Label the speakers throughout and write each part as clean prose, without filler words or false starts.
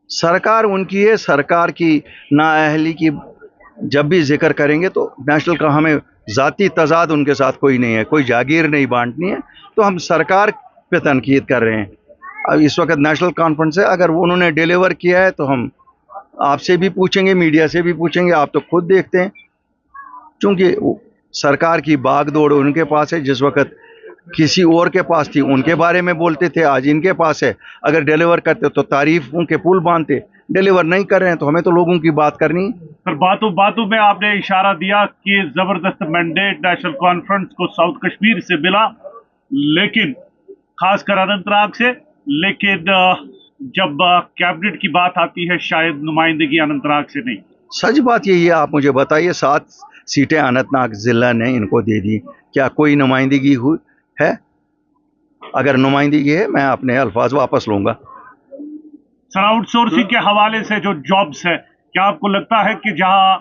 Speaker 1: सरकार उनकी है, सरकार की नाअहली की जब भी जिक्र करेंगे तो नेशनल का हमें ज़ाती तजाद उनके साथ कोई नहीं है, कोई जागीर नहीं बांटनी है, तो हम सरकार पे तनकीद कर रहे हैं। अब इस वक्त नेशनल कॉन्फ्रेंस है, अगर वो उन्होंने डिलीवर किया है तो हम आपसे भी पूछेंगे, मीडिया से भी पूछेंगे, आप तो खुद देखते हैं। चूंकि सरकार की बागडोर उनके पास है, जिस वक्त किसी और के पास थी उनके बारे में बोलते थे, आज इनके पास है। अगर डिलीवर करते तो तारीफों के पुल बांधते, डिलीवर नहीं कर रहे हैं तो हमें तो लोगों की बात करनी है।
Speaker 2: पर बातों बातों में आपने इशारा दिया कि जबरदस्त मैंडेट नेशनल कॉन्फ्रेंस को साउथ कश्मीर से मिला, लेकिन खासकर अनंतनाग से। लेकिन जब कैबिनेट की बात आती है शायद नुमाइंदगी अनंतनाग से नहीं।
Speaker 1: सच बात यही है, आप मुझे बताइए, 7 सीटें अनंतनाग जिला ने इनको दे दी, क्या कोई नुमाइंदगी हुई है? अगर नुमाइंदगी है मैं अपने अल्फाज वापस लूंगा।
Speaker 2: सर, आउटसोर्सिंग के हवाले से जो जॉब्स है, क्या आपको लगता है कि जहां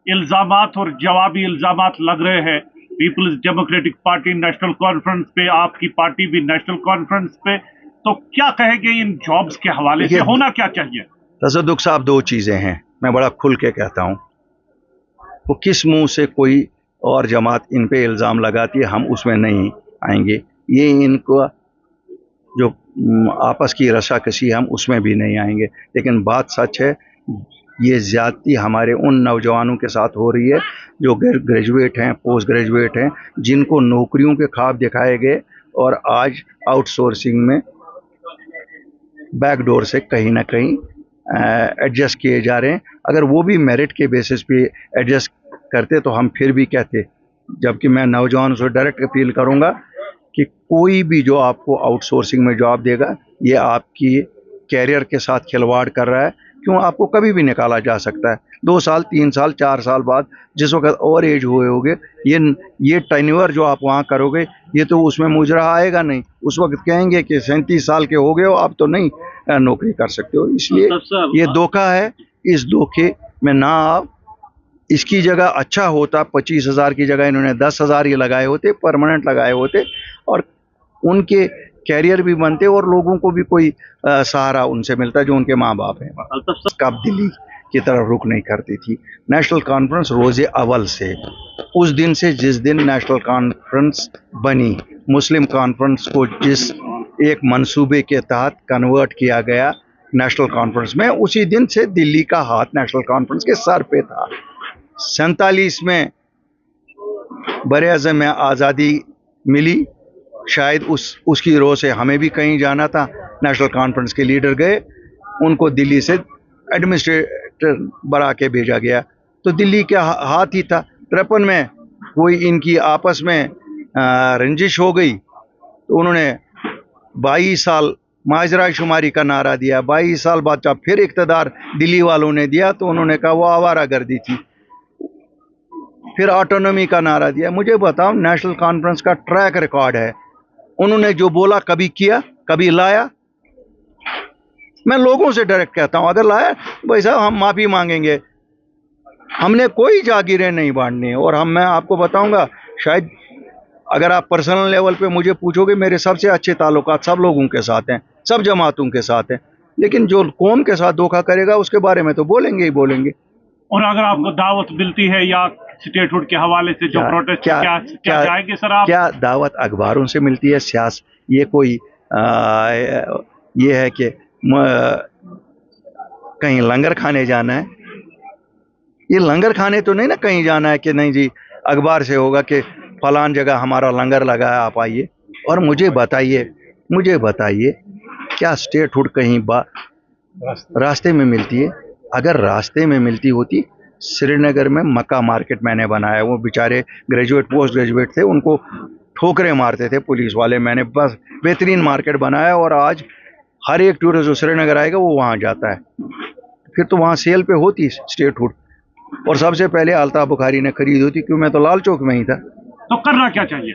Speaker 2: इल्जामात और जवाबी इल्जामात लग रहे हैं Peoples Democratic Party National Conference पे, आपकी पार्टी भी नेशनल कॉन्फ्रेंस पे, तो क्या कहेंगे इन जॉब्स के हवाले से होना क्या चाहिए?
Speaker 1: तसद्दुक साहब, 2 चीजें हैं, मैं बड़ा खुल के कहता हूं। वो किस मुंह से कोई और जमात इन पे इल्ज़ाम लगाती है, हम उसमें नहीं आएंगे। ये इनको जो आपस की रसाकसी, हम उसमें भी नहीं आएंगे। लेकिन बात सच है, ये ज़्यादती हमारे उन नौजवानों के साथ हो रही है जो ग्रेजुएट हैं, पोस्ट ग्रेजुएट हैं, जिनको नौकरियों के ख्वाब दिखाए गए और आज आउटसोर्सिंग में बैकडोर से कहीं ना कहीं एडजस्ट किए जा रहे हैं। अगर वो भी मेरिट के बेसिस पे एडजस्ट करते तो हम फिर भी कहते। जबकि मैं नौजवानों से डायरेक्ट अपील करूंगा कि कोई भी जो आपको आउटसोर्सिंग में जॉब देगा, ये आपकी कैरियर के साथ खिलवाड़ कर रहा है। क्यों? आपको कभी भी निकाला जा सकता है, 2 साल, 3 साल, 4 साल बाद, जिस वक्त और एज हुए होगे, ये टेन्योर जो आप वहाँ करोगे, ये तो उसमें मुजरा आएगा नहीं। उस वक्त कहेंगे कि 37 साल के हो गए हो, आप तो नहीं नौकरी कर सकते हो। इसलिए ये धोखा है, इस धोखे में ना आप। इसकी जगह अच्छा होता, 25,000 की जगह इन्होंने 10,000 ये लगाए होते, परमानेंट लगाए होते, और उनके कैरियर भी बनते और लोगों को भी कोई सहारा उनसे मिलता जो उनके माँ बाप हैं। कब दिल्ली की तरफ रुख नहीं करती थी नेशनल कॉन्फ्रेंस रोज़े अव्वल से। उस दिन से, जिस दिन नेशनल कॉन्फ्रेंस बनी, मुस्लिम कॉन्फ्रेंस को जिस एक मंसूबे के तहत कन्वर्ट किया गया नेशनल कॉन्फ्रेंस में, उसी दिन से दिल्ली का हाथ नेशनल कॉन्फ्रेंस के सर पे था। 47 में बर-ए-आज़म में आज़ादी मिली, शायद उसकी रोह से हमें भी कहीं जाना था। नेशनल कॉन्फ्रेंस के लीडर गए, उनको दिल्ली से एडमिनिस्ट्रेटर बना के भेजा गया, तो दिल्ली का हाथ ही था। 53 में कोई इनकी आपस में रंजिश हो गई, तो उन्होंने 22 साल माजरा शुमारी का नारा दिया। 22 साल बाद जब फिर इक़्तिदार दिल्ली वालों ने दिया तो उन्होंने कहा वो आवारागर्दी थी। फिर ऑटोनॉमी का नारा दिया। मुझे बताओ, नेशनल कॉन्फ्रेंस का ट्रैक रिकॉर्ड है, उन्होंने जो बोला कभी किया, कभी लाया? मैं लोगों से डायरेक्ट कहता हूं, अगर लाया भाई साहब हम माफी मांगेंगे। हमने कोई जागीरें नहीं बांटनी है। और मैं आपको बताऊंगा, शायद अगर आप पर्सनल लेवल पे मुझे पूछोगे, मेरे सबसे अच्छे ताल्लुकात सब लोगों के साथ हैं, सब जमातों के साथ हैं। लेकिन जो कौम के साथ धोखा करेगा उसके बारे में तो बोलेंगे ही बोलेंगे।
Speaker 2: और अगर आपको दावत मिलती है या स्टेटहुड के हवाले से जो प्रोटेस्ट, क्या जाएंगे सर आप?
Speaker 1: क्या दावत अखबारों से मिलती है? सियासत ये कोई ये है कि कहीं लंगर खाने जाना है? ये लंगर खाने तो नहीं ना कहीं जाना है कि नहीं जी अखबार से होगा कि फलान जगह हमारा लंगर लगा है, आप आइए। और मुझे बताइए क्या स्टेटहुड कहीं रास्ते में मिलती है? अगर रास्ते में मिलती होती, श्रीनगर में मक्का मार्केट मैंने बनाया, वो बेचारे ग्रेजुएट पोस्ट ग्रेजुएट थे, उनको ठोकरें मारते थे पुलिस वाले, मैंने बस बेहतरीन मार्केट बनाया और आज हर एक टूरिस्ट जो श्रीनगर आएगा वो वहाँ जाता है। फिर तो वहाँ सेल पे होती स्टेटहुड, और सबसे पहले अल्ताफ बुखारी ने खरीदी होती, क्यों? मैं तो लाल चौक में ही था।
Speaker 2: तो करना क्या चाहिए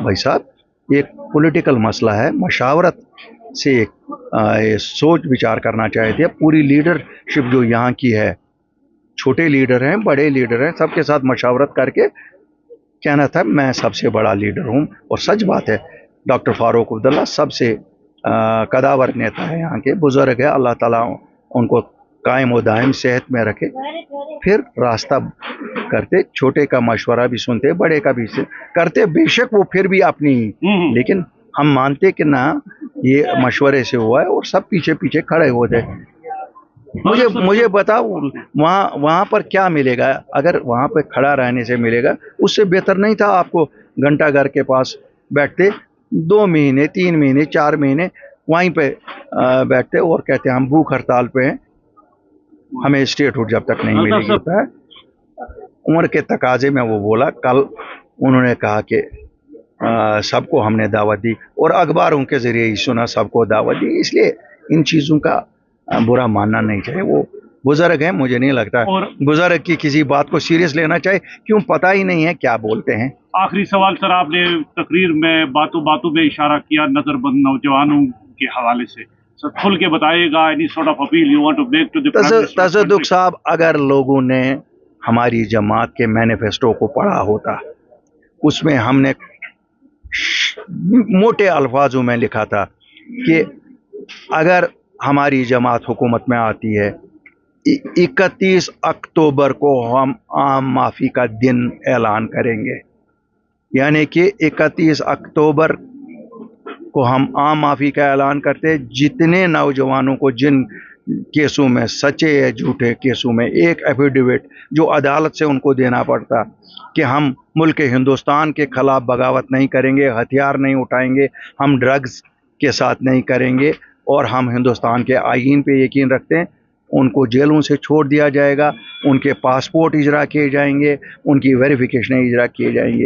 Speaker 1: भाई साहब? एक पॉलिटिकल मसला है, मशावरत से सोच विचार करना चाहिए। पूरी लीडरशिप जो यहाँ की है, छोटे लीडर हैं, बड़े लीडर हैं, सबके साथ मशावरत करके कहना था मैं सबसे बड़ा लीडर हूँ। और सच बात है, डॉक्टर फारूक अब्दुल्ला सबसे कदावर नेता है, यहाँ के बुजुर्ग है, अल्लाह ताला उनको कायम व दायम सेहत में रखे, फिर रास्ता करते, छोटे का मशवरा भी सुनते, बड़े का भी करते, बेशक वो फिर भी अपनी, लेकिन हम मानते कि ना ये मशवरे से हुआ है, और सब पीछे पीछे खड़े होते। मुझे बताओ वहाँ पर क्या मिलेगा? अगर वहाँ पे खड़ा रहने से मिलेगा, उससे बेहतर नहीं था आपको घंटा घर के पास बैठते 2 महीने 3 महीने 4 महीने वहीं पे बैठते और कहते हम भूख हड़ताल पे हैं, हमें स्टेटहुड जब तक नहीं मिलेगी। उम्र के तकाजे में वो बोला। कल उन्होंने कहा कि सबको हमने दावत दी, और अखबारों के जरिए ही सुना सबको दावत दी, इसलिए इन चीज़ों का बुरा मानना नहीं चाहिए। वो बुजुर्ग हैं, मुझे नहीं लगता बुजुर्ग की किसी बात को सीरियस लेना चाहिए, क्यों पता ही नहीं है क्या बोलते हैं।
Speaker 2: आखिरी सवाल सर, आपने तकरीर में बातों बातों में इशारा किया नजरबंद नौजवानों के हवाले से, सर खुल के बताइएगा, any sort of appeal you want to make to the
Speaker 1: Tasadduq साहब, अगर लोगों ने हमारी जमात के मैनिफेस्टो को पढ़ा होता, उसमें हमने मोटे अल्फाजों में लिखा था कि अगर हमारी जमात हुकूमत में आती है, 31 अक्टूबर को हम आम माफ़ी का दिन ऐलान करेंगे, यानी कि 31 अक्टूबर को हम आम माफ़ी का ऐलान करते। जितने नौजवानों को जिन केसों में, सच्चे या झूठे केसों में, एक एफिडेविट जो अदालत से उनको देना पड़ता कि हम मुल्क हिंदुस्तान के ख़िलाफ़ बगावत नहीं करेंगे, हथियार नहीं उठाएंगे, हम ड्रग्स के साथ नहीं करेंगे, और हम हिंदुस्तान के आईन पे यकीन रखते हैं, उनको जेलों से छोड़ दिया जाएगा, उनके पासपोर्ट इजरा किए जाएंगे, उनकी वेरिफिकेशन इजरा किए जाएंगे।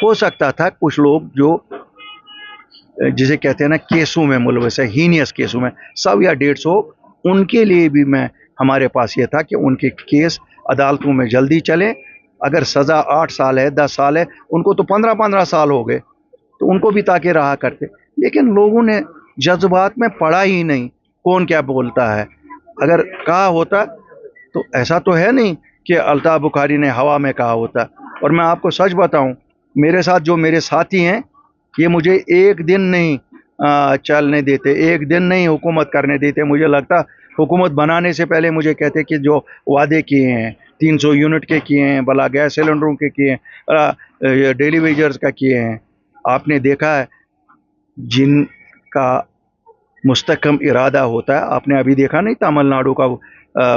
Speaker 1: हो सकता था कुछ लोग जो जिसे कहते हैं ना केसों में मुलविस है, हीनियस केसों में 100 या 150, उनके लिए भी हमारे पास ये था कि उनके केस अदालतों में जल्दी चलें। अगर सज़ा 8 साल है, 10 साल है, उनको तो 15-15 साल हो गए, तो उनको भी ताकि रहा करते। लेकिन लोगों ने जज्बात में पढ़ा ही नहीं कौन क्या बोलता है। अगर कहा होता तो ऐसा तो है नहीं कि अल्ताफ़ बुखारी ने हवा में कहा होता। और मैं आपको सच बताऊं, मेरे साथ जो मेरे साथी हैं, ये मुझे एक दिन नहीं चलने देते, एक दिन नहीं हुकूमत करने देते। मुझे लगता हुकूमत बनाने से पहले मुझे कहते कि जो वादे किए हैं, 300 यूनिट के किए हैं, भला गैस सिलेंडरों के किए हैं, डेली वेजर्स का किए हैं। आपने देखा है जिनका मुस्तकम इरादा होता है, आपने अभी देखा नहीं तमिलनाडु का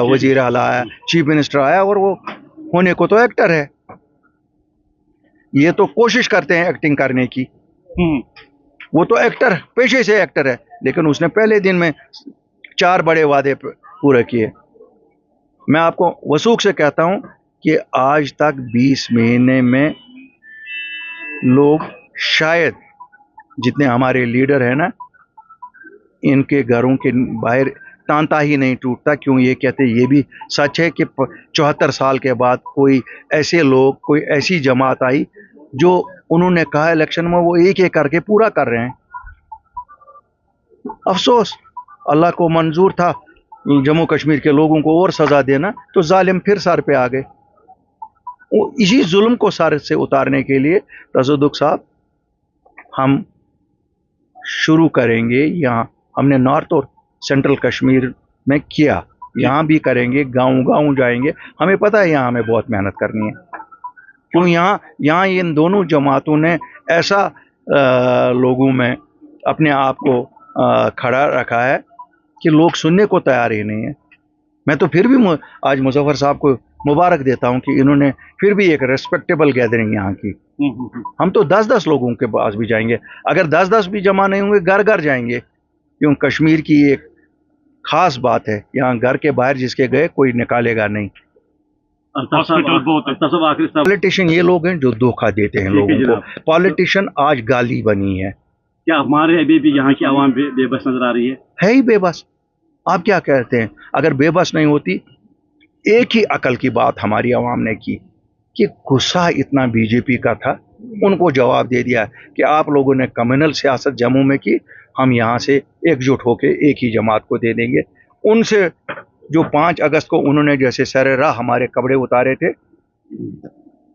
Speaker 1: वजीर आला आया, चीफ मिनिस्टर आया, और वो होने को तो एक्टर है। ये तो कोशिश करते हैं एक्टिंग करने की, वो तो एक्टर, पेशे से एक्टर है, लेकिन उसने पहले दिन में 4 बड़े वादे पूरे किए। मैं आपको वसूख से कहता हूं कि आज तक 20 महीने में लोग, शायद जितने हमारे लीडर हैं ना, इनके घरों के बाहर तांता ही नहीं टूटता। क्यों? ये कहते ये भी सच है कि 74 साल के बाद कोई ऐसे लोग, कोई ऐसी जमात आई जो उन्होंने कहा इलेक्शन में वो एक एक करके पूरा कर रहे हैं। अफसोस, अल्लाह को मंजूर था जम्मू कश्मीर के लोगों को और सज़ा देना, तो जालिम फिर सर पे आ गए। इसी जुल्म को सर से उतारने के लिए तसद्दुक साहब हम शुरू करेंगे। यहाँ हमने नॉर्थ और सेंट्रल कश्मीर में किया, यहाँ भी करेंगे, गांव-गांव जाएंगे। हमें पता है यहाँ हमें बहुत मेहनत करनी है, क्यों यहाँ इन दोनों जमातों ने ऐसा लोगों में अपने आप को खड़ा रखा है कि लोग सुनने को तैयार ही नहीं है। मैं तो फिर भी आज मुजफ्फर साहब को मुबारक देता हूं कि इन्होंने फिर भी एक रेस्पेक्टेबल गैदरिंग यहाँ की। हम तो 10-10 लोगों के पास भी जाएंगे, अगर 10-10 भी जमा नहीं होंगे घर घर जाएंगे। क्यों? कश्मीर की एक खास बात है, यहाँ घर के बाहर जिसके गए कोई निकालेगा नहीं। पॉलिटिशियन ये लोग हैं जो धोखा देते हैं लोगों को। पॉलिटिशियन आज गाली बनी है।
Speaker 3: क्या हमारे अभी भी यहाँ की आवाम बेबस नजर आ रही है
Speaker 1: ही बेबस। आप क्या कहते हैं? अगर बेबस नहीं होती, एक ही अकल की बात हमारी आवाम ने की कि गुस्सा इतना बीजेपी का था, उनको जवाब दे दिया कि आप लोगों ने कम्युनल सियासत जम्मू में की, हम यहाँ से एकजुट होकर एक ही जमात को दे देंगे। उनसे जो 5 अगस्त को उन्होंने जैसे सरेराह हमारे कपड़े उतारे थे,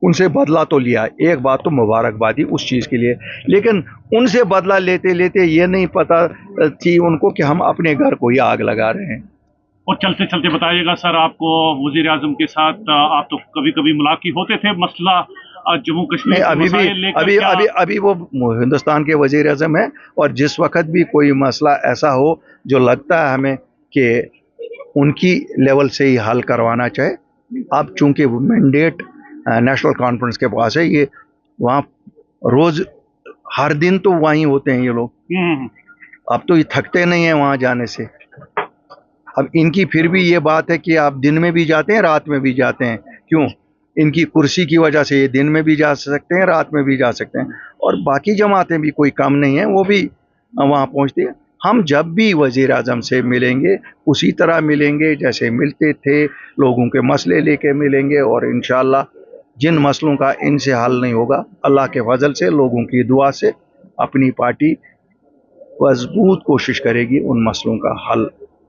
Speaker 1: उनसे बदला तो लिया। एक बात तो मुबारकबादी उस चीज़ के लिए, लेकिन उनसे बदला लेते लेते ये नहीं पता थी उनको कि हम अपने घर को ही आग लगा रहे हैं।
Speaker 2: और चलते चलते बताइएगा सर, आपको वजीर आजम के साथ आप तो कभी कभी मुलाकात होते थे, मसला जम्मू कश्मीर
Speaker 1: नहीं,
Speaker 2: के
Speaker 1: अभी भी
Speaker 2: मसाइल लेकर
Speaker 1: अभी
Speaker 2: क्या?
Speaker 1: अभी अभी वो हिंदुस्तान के वजीर आजम है, और जिस वक्त भी कोई मसला ऐसा हो जो लगता है हमें कि उनकी लेवल से ही हल करवाना चाहे, अब चूंकि मैंडेट नेशनल कॉन्फ्रेंस के पास है, ये वहाँ रोज हर दिन तो वहीं होते हैं ये लोग,
Speaker 2: हम्म,
Speaker 1: अब तो ये थकते नहीं है वहाँ जाने से। अब इनकी फिर भी ये बात है कि आप दिन में भी जाते हैं, रात में भी जाते हैं, क्यों? इनकी कुर्सी की वजह से ये दिन में भी जा सकते हैं, रात में भी जा सकते हैं, और बाकी जमातें भी कोई कम नहीं है, वो भी वहाँ पहुँचती है। हम जब भी वजीर आजम से मिलेंगे उसी तरह मिलेंगे जैसे मिलते थे, लोगों के मसले लेके मिलेंगे, और इंशाअल्लाह जिन मसलों का इनसे हल नहीं होगा, अल्लाह के फजल से, लोगों की दुआ से, अपनी पार्टी मजबूत कोशिश करेगी उन मसलों का हल